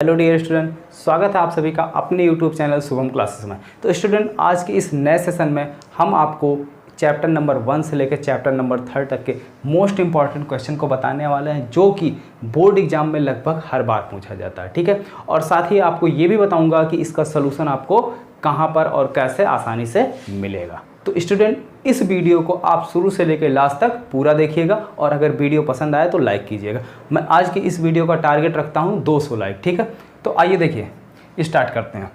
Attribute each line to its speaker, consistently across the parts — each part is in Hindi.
Speaker 1: हेलो डियर स्टूडेंट, स्वागत है आप सभी का अपने यूट्यूब चैनल शुभम क्लासेस में। तो स्टूडेंट, आज के इस नए सेशन में हम आपको चैप्टर नंबर 1 से लेकर चैप्टर नंबर 3 तक के मोस्ट इंपॉर्टेंट क्वेश्चन को बताने वाले हैं, जो कि बोर्ड एग्जाम में लगभग हर बार पूछा जाता है। ठीक है, और साथ ही आपको ये भी बताऊंगा कि इसका सलूशन आपको कहाँ पर और कैसे आसानी से मिलेगा। तो स्टूडेंट, इस वीडियो को आप शुरू से लेकर लास्ट तक पूरा देखिएगा और अगर वीडियो पसंद आए तो लाइक कीजिएगा। मैं आज की इस वीडियो का टारगेट रखता हूं 200 लाइक। ठीक है, तो आइए देखिए, स्टार्ट करते हैं।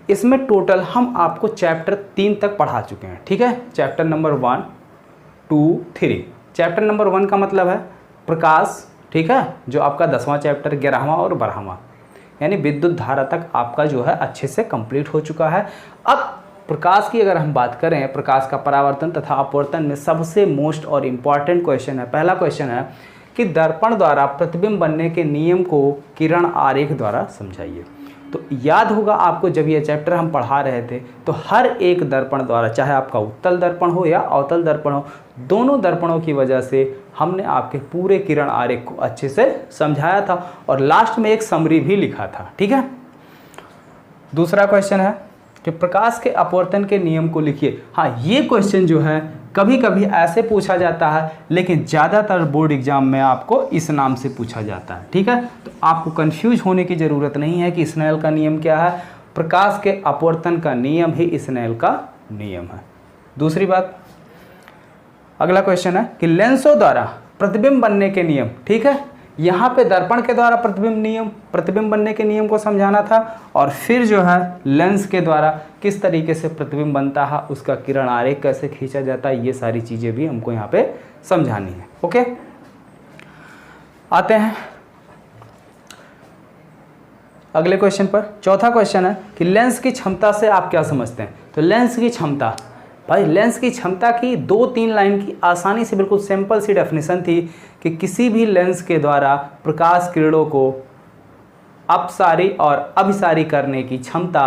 Speaker 1: इसमें टोटल हम आपको चैप्टर 3 तक पढ़ा चुके हैं। ठीक है, चैप्टर नंबर 1, 2, 3। चैप्टर नंबर 1 का मतलब है प्रकाश। ठीक है, जो आपका 10वां चैप्टर, 11वां और 12वां, यानी विद्युत धारा तक आपका जो है अच्छे से कंप्लीट हो चुका है। अब प्रकाश की अगर हम बात करें, प्रकाश का परावर्तन तथा अपवर्तन में सबसे मोस्ट और इम्पॉर्टेंट क्वेश्चन है, पहला क्वेश्चन है कि दर्पण द्वारा प्रतिबिंब बनने के नियम को किरण आरेख द्वारा समझाइए। तो याद होगा आपको, जब ये चैप्टर हम पढ़ा रहे थे तो हर एक दर्पण द्वारा, चाहे आपका उत्तल दर्पण हो या अवतल दर्पण हो, दोनों दर्पणों की वजह से हमने आपके पूरे किरण आरेख को अच्छे से समझाया था और लास्ट में एक समरी भी लिखा था। ठीक है, दूसरा क्वेश्चन है कि प्रकाश के अपवर्तन के नियम को लिखिए। हाँ, ये क्वेश्चन जो है कभी कभी ऐसे पूछा जाता है, लेकिन ज़्यादातर बोर्ड एग्जाम में आपको इस नाम से पूछा जाता है। ठीक है, तो आपको कंफ्यूज होने की ज़रूरत नहीं है कि स्नेल का नियम क्या है। प्रकाश के अपवर्तन का नियम ही स्नेल का नियम है। दूसरी बात, अगला क्वेश्चन है कि लेंसों द्वारा प्रतिबिंब बनने के नियम। ठीक है, यहाँ पे दर्पण के द्वारा प्रतिबिंब बनने के नियम को समझाना था, और फिर जो है लेंस के द्वारा किस तरीके से प्रतिबिंब बनता है, उसका किरण आरेख कैसे खींचा जाता है, ये सारी चीज़ें भी हमको यहाँ पे समझानी है। ओके, आते हैं अगले क्वेश्चन पर। चौथा क्वेश्चन है कि लेंस की क्षमता से आप क्या समझते हैं। तो लेंस की क्षमता, भाई लेंस की क्षमता की 2-3 लाइन की आसानी से बिल्कुल सिंपल सी डेफिनेशन थी कि किसी भी लेंस के द्वारा प्रकाश किरणों को अपसारी और अभिसारी करने की क्षमता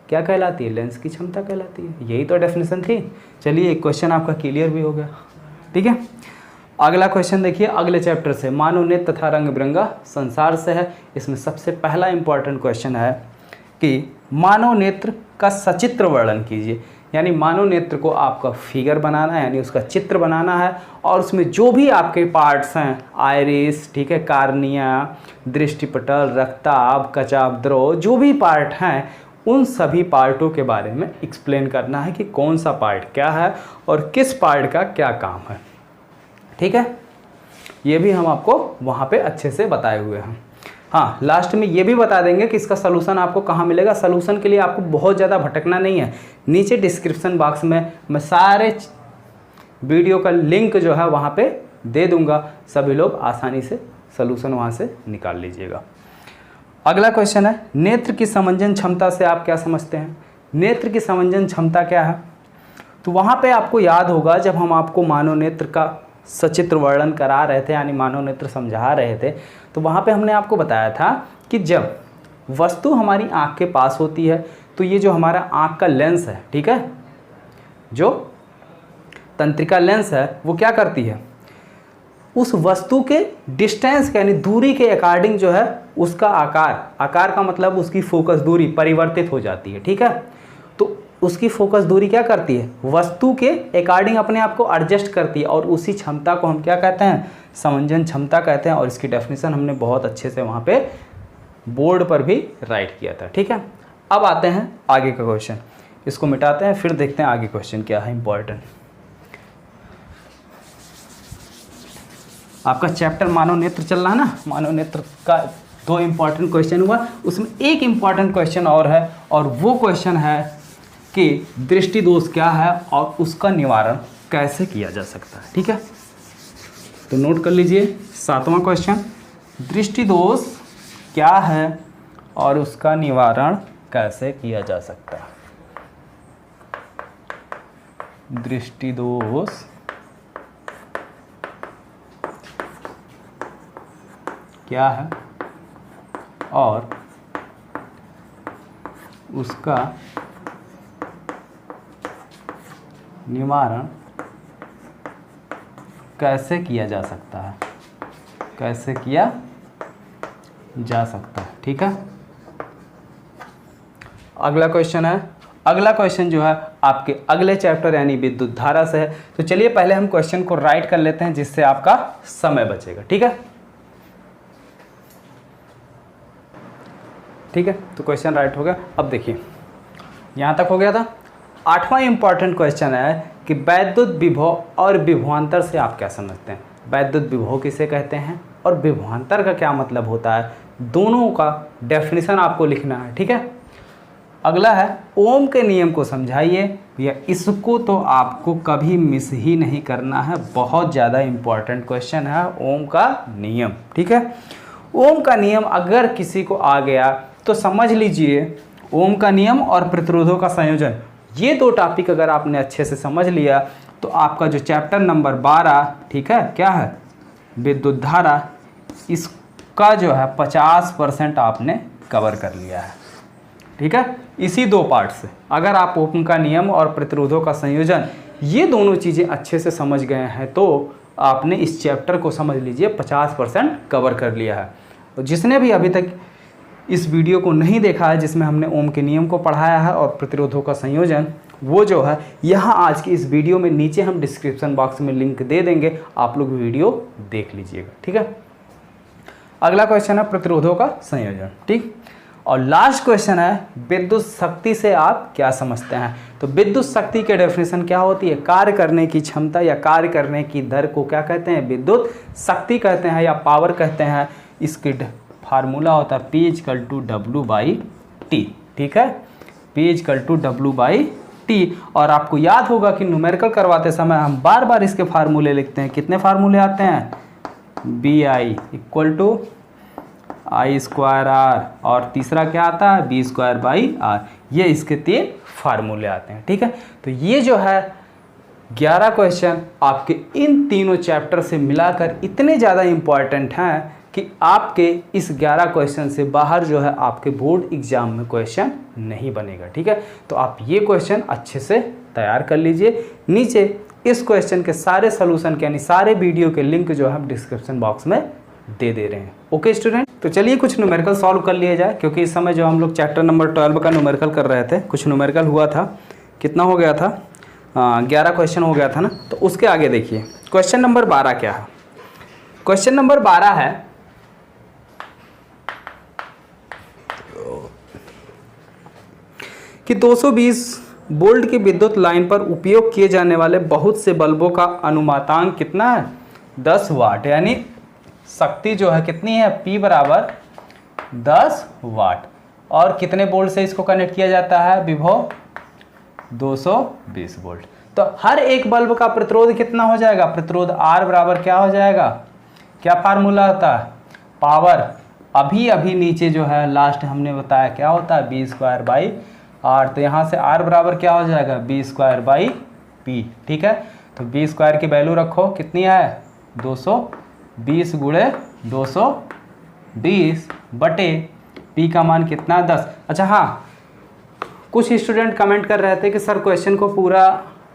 Speaker 1: क्या कहलाती है? लेंस की क्षमता कहलाती है। यही तो डेफिनेशन थी। चलिए, एक क्वेश्चन आपका क्लियर भी हो गया। ठीक है, अगला क्वेश्चन देखिए, अगले चैप्टर से मानव नेत्र तथा रंग बिरंगा संसार से है। इसमें सबसे पहला इंपॉर्टेंट क्वेश्चन है कि मानव नेत्र का सचित्र वर्णन कीजिए। यानी मानव नेत्र को आपका फिगर बनाना है, यानी उसका चित्र बनाना है, और उसमें जो भी आपके पार्ट्स हैं, आइरिस, ठीक है, कार्निया, दृष्टिपटल, रक्ताभ, कचाभ, जो भी पार्ट हैं, उन सभी पार्टों के बारे में एक्सप्लेन करना है कि कौन सा पार्ट क्या है और किस पार्ट का क्या काम है। ठीक है, ये भी हम आपको वहाँ पे अच्छे से बताए हुए हैं। हाँ, लास्ट में ये भी बता देंगे कि इसका सलूशन आपको कहाँ मिलेगा। सलूशन के लिए आपको बहुत ज़्यादा भटकना नहीं है। नीचे डिस्क्रिप्शन बॉक्स में मैं सारे वीडियो का लिंक जो है वहाँ पे दे दूँगा, सभी लोग आसानी से सलूशन वहाँ से निकाल लीजिएगा। अगला क्वेश्चन है, नेत्र की समंजन क्षमता से आप क्या समझते हैं। नेत्र की समंजन क्षमता क्या है? तो वहाँ पर आपको याद होगा, जब हम आपको मानव नेत्र का सचित्र वर्णन करा रहे थे, यानी मानव नेत्र समझा रहे थे, तो वहाँ पे हमने आपको बताया था कि जब वस्तु हमारी आँख के पास होती है तो ये जो हमारा आँख का लेंस है, ठीक है, जो तंत्रिका लेंस है, वो क्या करती है, उस वस्तु के डिस्टेंस के यानी दूरी के अकॉर्डिंग जो है उसका आकार का मतलब उसकी फोकस दूरी परिवर्तित हो जाती है। ठीक है, तो उसकी फोकस दूरी क्या करती है, वस्तु के अकॉर्डिंग अपने आप को एडजस्ट करती है, और उसी क्षमता को हम क्या कहते हैं, समंजन क्षमता कहते हैं। और इसकी डेफिनेशन हमने बहुत अच्छे से वहाँ पे बोर्ड पर भी राइट किया था। ठीक है, अब आते हैं आगे का क्वेश्चन, इसको मिटाते हैं, फिर देखते हैं आगे क्वेश्चन क्या है इंपॉर्टेंट। आपका चैप्टर मानव नेत्र चल रहा है ना, मानव नेत्र का 2 इंपॉर्टेंट क्वेश्चन हुआ, उसमें एक इंपॉर्टेंट क्वेश्चन और है, और वो क्वेश्चन है कि दृष्टि दोष क्या है और उसका निवारण कैसे किया जा सकता है। ठीक है, तो नोट कर लीजिए 7वां क्वेश्चन, दृष्टि दोष क्या है और उसका निवारण कैसे किया जा सकता है। दृष्टि दोष क्या है और उसका निवारण कैसे किया जा सकता है, कैसे किया जा सकता है। ठीक है। अगला क्वेश्चन है, अगला क्वेश्चन जो है आपके अगले चैप्टर यानी विद्युत धारा से है। तो चलिए पहले हम क्वेश्चन को राइट कर लेते हैं जिससे आपका समय बचेगा, ठीक है। ठीक है, तो क्वेश्चन राइट हो गया। अब देखिए यहाँ तक हो गया था। 8वां इंपॉर्टेंट क्वेश्चन है कि वैद्युत विभव और विभवांतर से आप क्या समझते हैं। वैद्युत विभव किसे कहते हैं और विभवांतर का क्या मतलब होता है, दोनों का डेफिनेशन आपको लिखना है, ठीक है। अगला है ओम के नियम को समझाइए। भैया इसको तो आपको कभी मिस ही नहीं करना है, बहुत ज़्यादा इंपॉर्टेंट क्वेश्चन है ओम का नियम, ठीक है। ओम का नियम अगर किसी को आ गया तो समझ लीजिए ओम का नियम और प्रतिरोधों का संयोजन, ये दो टॉपिक अगर आपने अच्छे से समझ लिया तो आपका जो चैप्टर नंबर 12, ठीक है, क्या है, विद्युत धारा, इसका जो है 50% आपने कवर कर लिया है, ठीक है। इसी दो पार्ट से अगर आप ओम का नियम और प्रतिरोधों का संयोजन ये दोनों चीज़ें अच्छे से समझ गए हैं तो आपने इस चैप्टर को समझ लीजिए 50% कवर कर लिया है। और जिसने भी अभी तक इस वीडियो को नहीं देखा है जिसमें हमने ओम के नियम को पढ़ाया है और प्रतिरोधों का संयोजन, वो जो है यहाँ आज की इस वीडियो में नीचे हम डिस्क्रिप्शन बॉक्स में लिंक दे देंगे, आप लोग वीडियो देख लीजिएगा, ठीक है। अगला क्वेश्चन है प्रतिरोधों का संयोजन, ठीक। और लास्ट क्वेश्चन है विद्युत शक्ति से आप क्या समझते हैं। तो विद्युत शक्ति के डेफिनेशन क्या होती है, कार्य करने की क्षमता या कार्य करने की दर को क्या कहते हैं, विद्युत शक्ति कहते हैं या पावर कहते हैं। इसकी फार्मूला होता है P=W/T, ठीक है, P=W/T। और आपको याद होगा कि न्यूमेरिकल करवाते समय हम बार बार इसके फार्मूले लिखते हैं। कितने फार्मूले आते हैं, BI=I²R और तीसरा क्या आता है, B²/R। ये इसके 3 फार्मूले आते हैं, ठीक है। तो ये जो है 11 क्वेश्चन आपके इन तीनों चैप्टर से मिलाकर इतने ज़्यादा इम्पॉर्टेंट हैं कि आपके इस 11 क्वेश्चन से बाहर जो है आपके बोर्ड एग्जाम में क्वेश्चन नहीं बनेगा, ठीक है। तो आप ये क्वेश्चन अच्छे से तैयार कर लीजिए। नीचे इस क्वेश्चन के सारे सॉल्यूशन के यानी सारे वीडियो के लिंक जो है हम डिस्क्रिप्शन बॉक्स में दे रहे हैं। ओके स्टूडेंट, तो चलिए कुछ न्यूमेरिकल सॉल्व कर लिया जाए, क्योंकि इस समय जो हम लोग चैप्टर नंबर 12 का न्यूमेरिकल कर रहे थे, कुछ न्यूमेरिकल हुआ था, कितना हो गया था, 11 क्वेश्चन हो गया था ना। तो उसके आगे देखिए क्वेश्चन नंबर 12 क्या है। क्वेश्चन नंबर 12 है कि 220 वोल्ट की विद्युत लाइन पर उपयोग किए जाने वाले बहुत से बल्बों का अनुमातांक कितना है, 10 वाट। यानी शक्ति जो है कितनी है, P=10 वाट। और कितने वोल्ट से इसको कनेक्ट किया जाता है, विभव 220 वोल्ट। तो हर एक बल्ब का प्रतिरोध कितना हो जाएगा, प्रतिरोध R बराबर क्या हो जाएगा, क्या फार्मूला होता है, पावर। अभी नीचे जो है लास्ट हमने बताया क्या होता है, B²/R। तो यहाँ से R बराबर क्या हो जाएगा, B²/P, ठीक है। तो B² की वैल्यू रखो, कितनी है, 220 × 220 बटे P का मान कितना, 10। अच्छा हाँ, कुछ स्टूडेंट कमेंट कर रहे थे कि सर क्वेश्चन को पूरा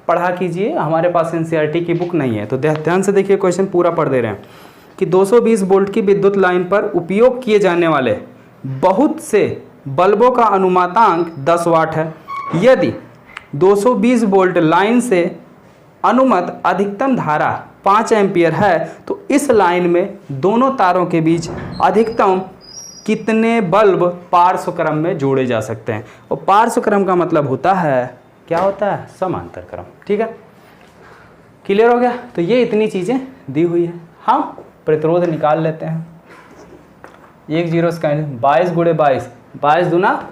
Speaker 1: पढ़ा कीजिए, हमारे पास NCERT की बुक नहीं है। तो ध्यान से देखिए, क्वेश्चन पूरा पढ़ दे रहे हैं कि 220 वोल्ट की विद्युत लाइन पर उपयोग किए जाने वाले बहुत से बल्बों का अनुमातांक 10 वाट है। यदि 220 वोल्ट लाइन से अनुमत अधिकतम धारा 5 एम्पियर है तो इस लाइन में दोनों तारों के बीच अधिकतम कितने बल्ब पार्श्व क्रम में जोड़े जा सकते हैं। और पार्श्व क्रम का मतलब होता है, क्या होता है, समांतर क्रम, ठीक है। क्लियर हो गया। तो ये इतनी चीज़ें दी हुई है। हम प्रतिरोध निकाल लेते हैं। 1 0 22 × 22, 22 दूना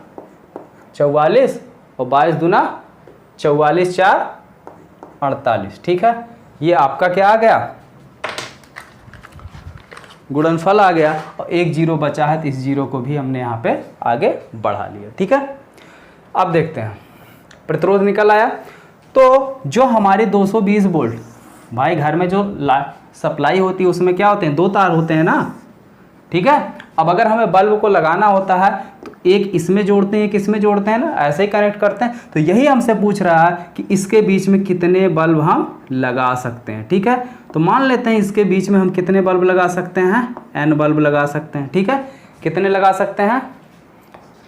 Speaker 1: 44 और 22 दूना 44 4 48, ठीक है। ये आपका क्या आ गया, गुणनफल आ गया। और 1 0 बचा है तो इस 0 को भी हमने यहाँ पे आगे बढ़ा लिया, ठीक है। अब देखते हैं, प्रतिरोध निकल आया। तो जो हमारे 220 वोल्ट, भाई घर में जो सप्लाई होती है उसमें क्या होते हैं, 2 तार होते हैं ना, ठीक है। अब अगर हमें बल्ब को लगाना होता है तो एक इसमें जोड़ते हैं, एक इसमें जोड़ते हैं ना, ऐसे ही कनेक्ट करते हैं। तो यही हमसे पूछ रहा है कि इसके बीच में कितने बल्ब हम लगा सकते हैं, ठीक है। तो मान लेते हैं इसके बीच में हम कितने बल्ब लगा सकते हैं, N बल्ब लगा सकते हैं, ठीक है। कितने लगा सकते हैं?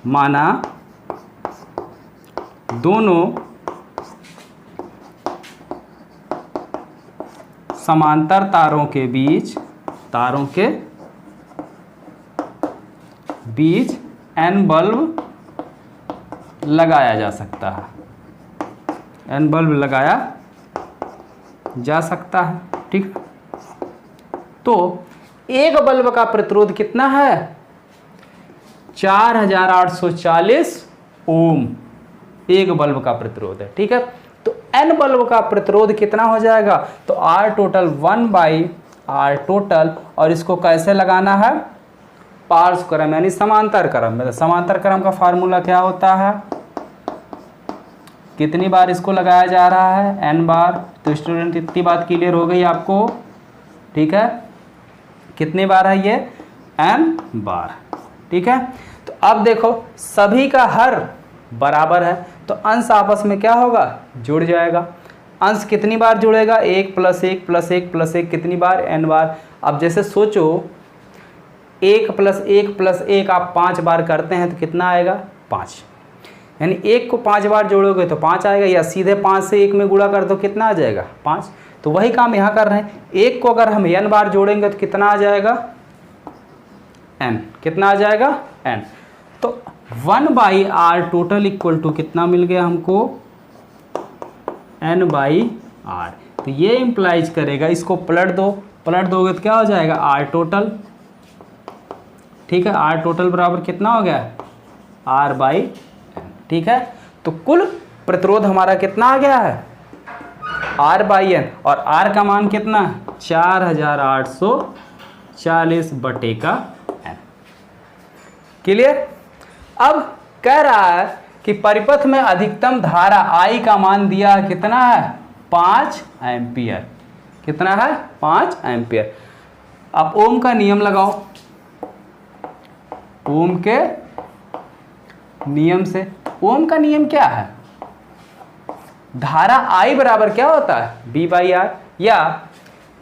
Speaker 1: माना दोनों समांतर तारों के बीच n बल्ब लगाया जा सकता है, n बल्ब लगाया जा सकता है। ठीक, तो एक बल्ब का प्रतिरोध कितना है? 4840 ओम एक बल्ब का प्रतिरोध है। ठीक है, तो n बल्ब का प्रतिरोध कितना हो जाएगा? तो R टोटल 1/R टोटल, और इसको कैसे लगाना है? पार्श्व क्रम यानी समांतर क्रम में। समांतर क्रम का फार्मूला क्या होता है? कितनी बार इसको लगाया जा रहा है? n बार। तो स्टूडेंट इतनी बात क्लियर हो गई आपको? ठीक है, कितनी बार है ये? n बार। ठीक है, तो अब देखो सभी का हर बराबर है, तो अंश आपस में क्या होगा? जुड़ जाएगा। अंश कितनी बार जुड़ेगा? 1 + 1 + 1 + 1 कितनी बार? n बार। अब जैसे सोचो 1 + 1 + 1 आप 5 बार करते हैं तो कितना आएगा? 5। यानी 1 को 5 बार जोड़ोगे तो 5 आएगा, या सीधे 5 से 1 में गुणा कर दो, कितना आ जाएगा? 5। तो वही काम यहाँ कर रहे हैं। 1 को अगर हम n बार जोड़ेंगे तो कितना आ जाएगा? n। कितना आ जाएगा? n। तो 1/R टोटल इक्वल टू कितना मिल गया हमको? n/R। तो ये इंप्लाइज करेगा, इसको पलट दोगे तो क्या हो जाएगा? R total. ठीक है, R टोटल बराबर कितना हो गया? R/n। ठीक है, तो कुल प्रतिरोध हमारा कितना आ गया है? R/n, और R का मान कितना? 4840/n। क्लियर? अब कह रहा है कि परिपथ में अधिकतम धारा I का मान दिया कितना है? 5 एम्पियर। कितना है? 5 एम्पियर। अब ओम का नियम लगाओ। ओम के नियम से, ओम का नियम क्या है? धारा I बराबर क्या होता है? V/R। या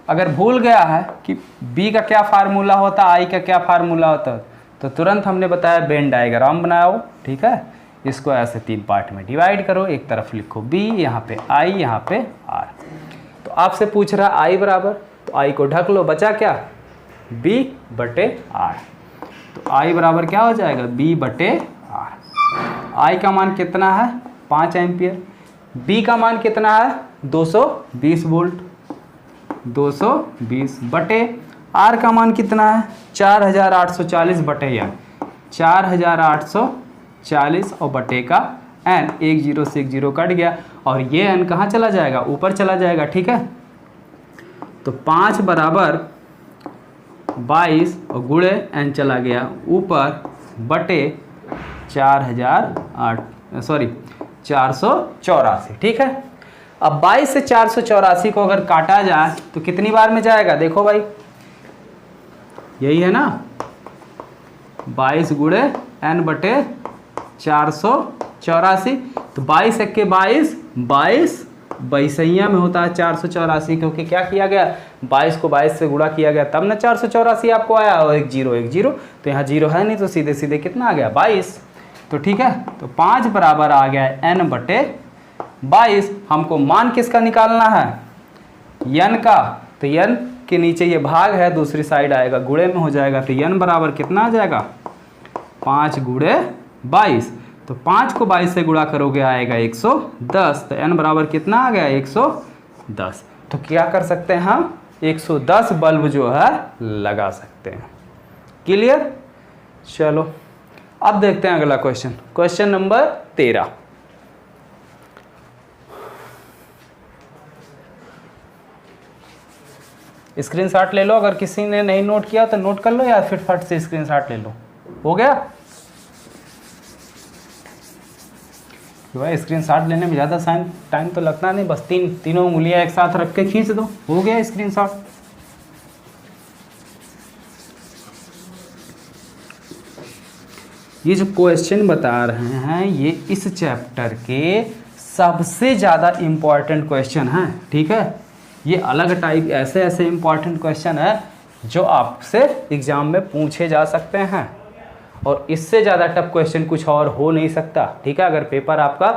Speaker 1: अगर भूल गया है कि B का क्या फार्मूला होता है, I का क्या फार्मूला होता है, तो तुरंत हमने बताया वेन डायग्राम बनाओ। ठीक है, इसको ऐसे 3 पार्ट में डिवाइड करो। एक तरफ लिखो B, यहाँ पे I, यहाँ पे R। तो आपसे पूछ रहा I बराबर, तो I को ढक लो, बचा क्या? B/R। तो I बराबर क्या हो जाएगा? B/R। I का मान कितना है? 5 एम्पियर। B का मान कितना है? 220 वोल्ट। 220 बटे R का मान कितना है? 4840 बटे n। 4840 और बटे का n, 1 0 से 1 0 कट गया, और ये n कहाँ चला जाएगा? ऊपर चला जाएगा। ठीक है, तो 5 बराबर 22 और गुणे n चला गया ऊपर, बटे 484। ठीक है, अब 22 से 484 को अगर काटा जाए तो कितनी बार में जाएगा? देखो भाई, यही है ना, 22 गुणे n बटे 484। तो 22 × 22, 22 बाईसैया में होता है 484, क्योंकि क्या किया गया? 22 को 22 से गुणा किया गया, तब ना 484 आपको आया। और 1 0, तो यहाँ 0 है नहीं, तो सीधे सीधे कितना आ गया? 22। तो ठीक है, तो 5 बराबर आ गया n बटे 22। हमको मान किसका निकालना है? n का। तो n के नीचे ये भाग है, दूसरी साइड आएगा, गुणे में हो जाएगा। तो n बराबर कितना आ जाएगा? 5 गुणे 22। तो 5 को 22 से गुणा करोगे आएगा 110। तो n बराबर कितना आ गया? 110। तो क्या कर सकते हैं हम? 110 बल्ब जो है लगा सकते हैं। क्लियर? चलो अब देखते हैं अगला क्वेश्चन। Question number 13। स्क्रीनशॉट ले लो, अगर किसी ने नहीं नोट किया तो नोट कर लो, या फिर फट से स्क्रीनशॉट ले लो। हो गया? भाई स्क्रीनशॉट लेने में ज़्यादा टाइम तो लगता नहीं, बस तीनों उंगलियां एक साथ रख के खींच दो, हो गया स्क्रीनशॉट। ये जो क्वेश्चन बता रहे हैं ये इस चैप्टर के सबसे ज़्यादा इम्पॉर्टेंट क्वेश्चन हैं। ठीक है, ये अलग टाइप ऐसे इम्पॉर्टेंट क्वेश्चन है जो आपसे एग्जाम में पूछे जा सकते हैं। और इससे ज़्यादा टफ क्वेश्चन कुछ और हो नहीं सकता। ठीक है, अगर पेपर आपका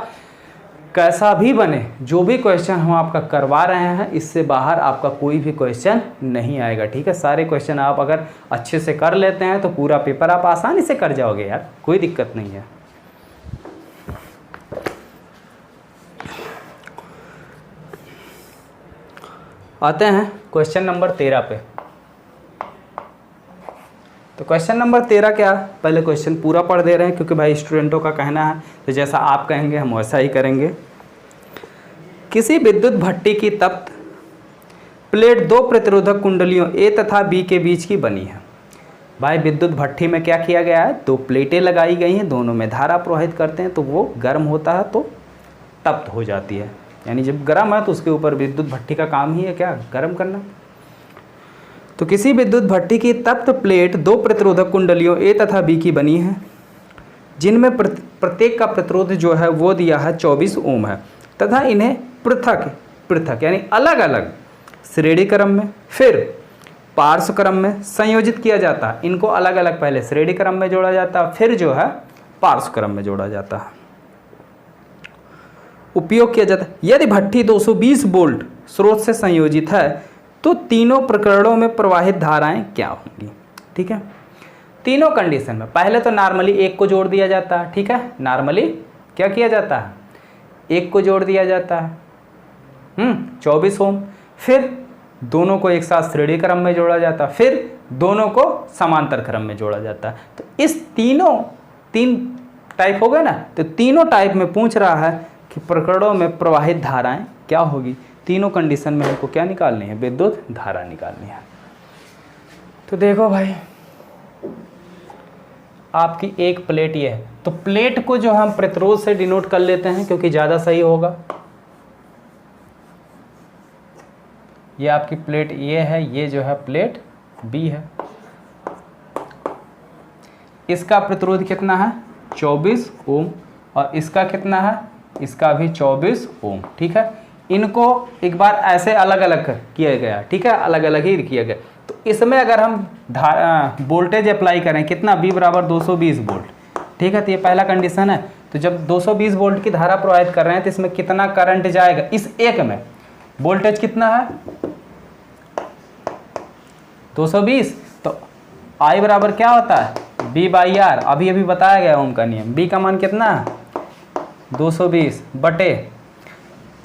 Speaker 1: कैसा भी बने, जो भी क्वेश्चन हम आपका करवा रहे हैं, इससे बाहर आपका कोई भी क्वेश्चन नहीं आएगा। ठीक है, सारे क्वेश्चन आप अगर अच्छे से कर लेते हैं तो पूरा पेपर आप आसानी से कर जाओगे यार, कोई दिक्कत नहीं है। आते हैं क्वेश्चन नंबर 13 पे। तो क्वेश्चन नंबर 13 क्या, पहले क्वेश्चन पूरा पढ़ दे रहे हैं क्योंकि भाई स्टूडेंटों का कहना है तो जैसा आप कहेंगे हम वैसा ही करेंगे। किसी विद्युत भट्टी की तप्त प्लेट दो प्रतिरोधक कुंडलियों ए तथा बी के बीच की बनी है। भाई विद्युत भट्टी में क्या किया गया है, दो प्लेटें लगाई गई हैं, दोनों में धारा प्रवाहित करते हैं तो वो गर्म होता है तो तप्त हो जाती है, यानी जब गर्म है तो उसके ऊपर विद्युत भट्टी का काम ही है क्या, गर्म करना। तो किसी विद्युत भट्टी की तप्त प्लेट दो प्रतिरोधक कुंडलियों ए तथा बी की बनी है, जिनमें प्रत्येक का प्रतिरोध जो है वो दिया है 24 ओम है, तथा इन्हें पृथक पृथक यानी अलग अलग श्रेणी क्रम में फिर पार्श्व क्रम में संयोजित किया जाता है। इनको अलग अलग पहले श्रेणी क्रम में जोड़ा जाता है, फिर जो है पार्श्व क्रम में जोड़ा जाता है। उपयोग किया जाता है। यदि भट्टी 220 वोल्ट स्रोत से संयोजित है तो तीनों प्रकरणों में प्रवाहित धाराएं क्या होंगी। ठीक है, तीनों कंडीशन में पहले तो नॉर्मली एक को जोड़ दिया जाता है। ठीक है, नॉर्मली क्या किया जाता है, एक को जोड़ दिया जाता है 24 ओम, फिर दोनों को एक साथ श्रेणी क्रम में जोड़ा जाता है, फिर दोनों को समांतर क्रम में जोड़ा जाता है। तो इस तीन टाइप हो गए ना, तो तीनों टाइप में पूछ रहा है कि प्रकरणों में प्रवाहित धाराएं क्या होगी। तीनों कंडीशन में हमको क्या निकालनी है, विद्युत धारा निकालनी है। तो देखो भाई, आपकी एक प्लेट ये है, तो प्लेट को जो हम प्रतिरोध से डिनोट कर लेते हैं क्योंकि ज़्यादा सही होगा। ये आपकी प्लेट ये है, ये जो है प्लेट बी है। इसका प्रतिरोध कितना है 24 ओम और इसका कितना है, इसका भी 24 ओम। ठीक है, इनको एक बार ऐसे अलग अलग किया गया। ठीक है, अलग अलग ही किया गया। तो इसमें अगर हम वोल्टेज अप्लाई करें कितना, बी बराबर 220 वोल्ट। ठीक है, तो ये पहला कंडीशन है। तो जब 220 वोल्ट की धारा प्रवाहित कर रहे हैं तो इसमें कितना करंट जाएगा, इस एक में वोल्टेज कितना है 220। तो आई बराबर क्या होता है बी बाई आर, अभी अभी बताया गया ओम का नियम। बी का मान कितना है 220 बटे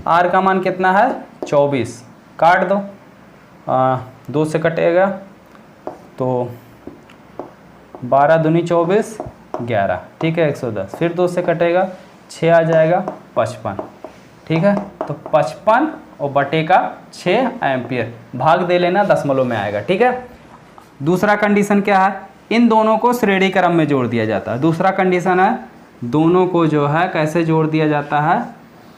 Speaker 1: आर का मान कितना है 24, काट दो 2 से कटेगा तो 12 दूनी 24 11। ठीक है, 110, फिर 2 से कटेगा 6 आ जाएगा 55। ठीक है, तो 55 और बटे का 6 एम्पियर, भाग दे लेना, दशमलव में आएगा। ठीक है, दूसरा कंडीशन क्या है, इन दोनों को श्रेणी क्रम में जोड़ दिया जाता है। दूसरा कंडीशन है दोनों को जो है कैसे जोड़ दिया जाता है,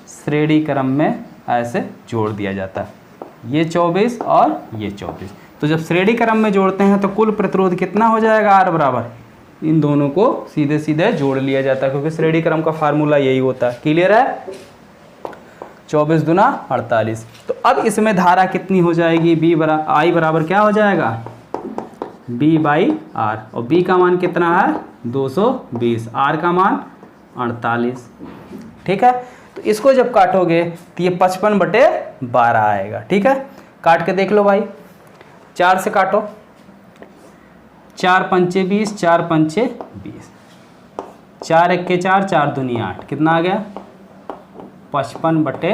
Speaker 1: श्रेणी क्रम में ऐसे जोड़ दिया जाता है, ये 24 और ये 24। तो जब श्रेणी क्रम में जोड़ते हैं तो कुल प्रतिरोध कितना हो जाएगा, आर बराबर इन दोनों को सीधे सीधे जोड़ लिया जाता है क्योंकि श्रेणी क्रम का फार्मूला यही होता है। क्लियर है, 24 दूना 48। तो अब इसमें धारा कितनी हो जाएगी, बी बराबर आई बराबर क्या हो जाएगा बी बाई आर, और बी का मान कितना है 220, आर का मान 48। ठीक है, तो इसको जब काटोगे तो ये 55 बटे 12 आएगा। ठीक है, काट के देख लो भाई, 4 से काटो, 4 पंचे 20, 4 पंचे 20, 4 एक के 4, 4 दूनी 8, कितना आ गया 55 बटे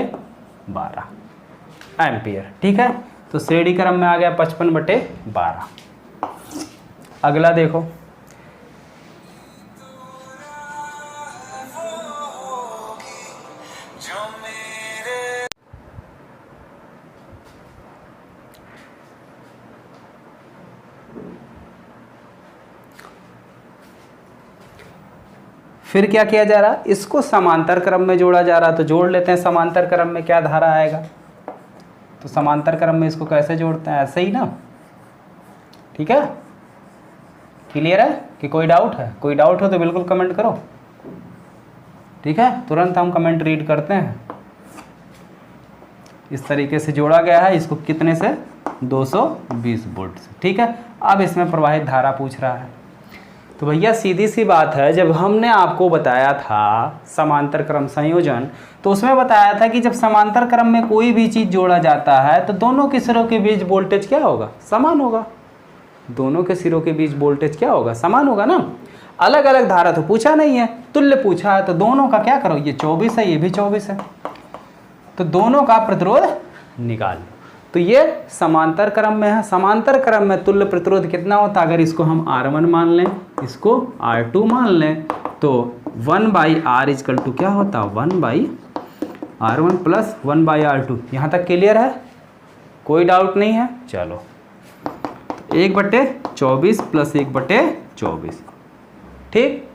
Speaker 1: 12 एम्पियर। ठीक है, तो श्रेणी क्रम में आ गया 55 बटे 12। अगला देखो, फिर क्या किया जा रहा है, इसको समांतर क्रम में जोड़ा जा रहा है। तो जोड़ लेते हैं समांतर क्रम में क्या धारा आएगा, तो समांतर क्रम में इसको कैसे जोड़ते हैं, ऐसे ही ना। ठीक है, क्लियर है कि कोई डाउट है, कोई डाउट हो तो बिल्कुल कमेंट करो। ठीक है, तुरंत हम कमेंट रीड करते हैं। इस तरीके से जोड़ा गया है, इसको कितने से 220 वोल्ट से। ठीक है, अब इसमें प्रवाहित धारा पूछ रहा है। तो भैया सीधी सी बात है, जब हमने आपको बताया था समांतर क्रम संयोजन, तो उसमें बताया था कि जब समांतर क्रम में कोई भी चीज़ जोड़ा जाता है तो दोनों के सिरों के बीच वोल्टेज क्या होगा, समान होगा। दोनों के सिरों के बीच वोल्टेज क्या होगा, समान होगा ना। अलग अलग धारा तो पूछा नहीं है, तुल्य पूछा है, तो दोनों का क्या करो, ये 24 है, ये भी 24 है, तो दोनों का प्रतिरोध निकाल लो। तो ये समांतर क्रम में है। समांतर क्रम में तुल्य प्रतिरोध कितना होता है, अगर इसको हम R1 मान लें, इसको R2 मान लें, तो 1/R इजकल टू क्या होता है, 1/R1 प्लस 1/R2। यहाँ तक क्लियर है, कोई डाउट नहीं है। चलो 1/24 प्लस 1/24, ठीक।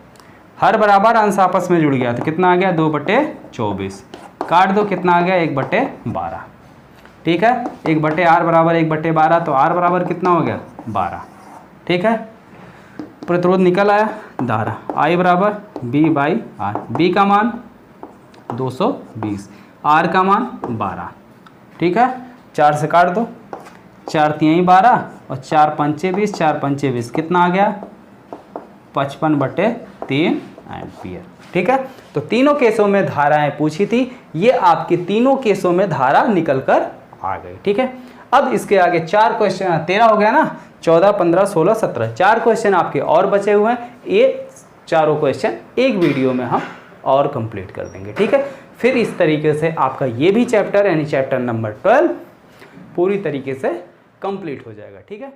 Speaker 1: हर बराबर अंश आपस में जुड़ गया तो कितना आ गया, 2/24। काट दो, कितना आ गया, 1/12, ठीक है। 1/R बराबर 1/12, तो R बराबर कितना हो गया, 12, ठीक है। प्रतिरोध निकल आया, धारा I बराबर B/R। B का मान 220, R का मान 12, ठीक है। 4 से काट दो, 4 3 12 और 4 5 20, 4 5 20 कितना आ गया, 55/3 एम्पियर, ठीक है। तो तीनों केसों में धाराएं पूछी थी, ये आपके तीनों केसों में धारा निकल कर आ गई, ठीक है। अब इसके आगे 4 क्वेश्चन, 13 हो गया ना, 14 15 16 17, 4 क्वेश्चन आपके और बचे हुए हैं। ये चारों क्वेश्चन एक वीडियो में हम और कंप्लीट कर देंगे, ठीक है। फिर इस तरीके से आपका ये भी चैप्टर यानी चैप्टर नंबर 12 पूरी तरीके से कंप्लीट हो जाएगा, ठीक है।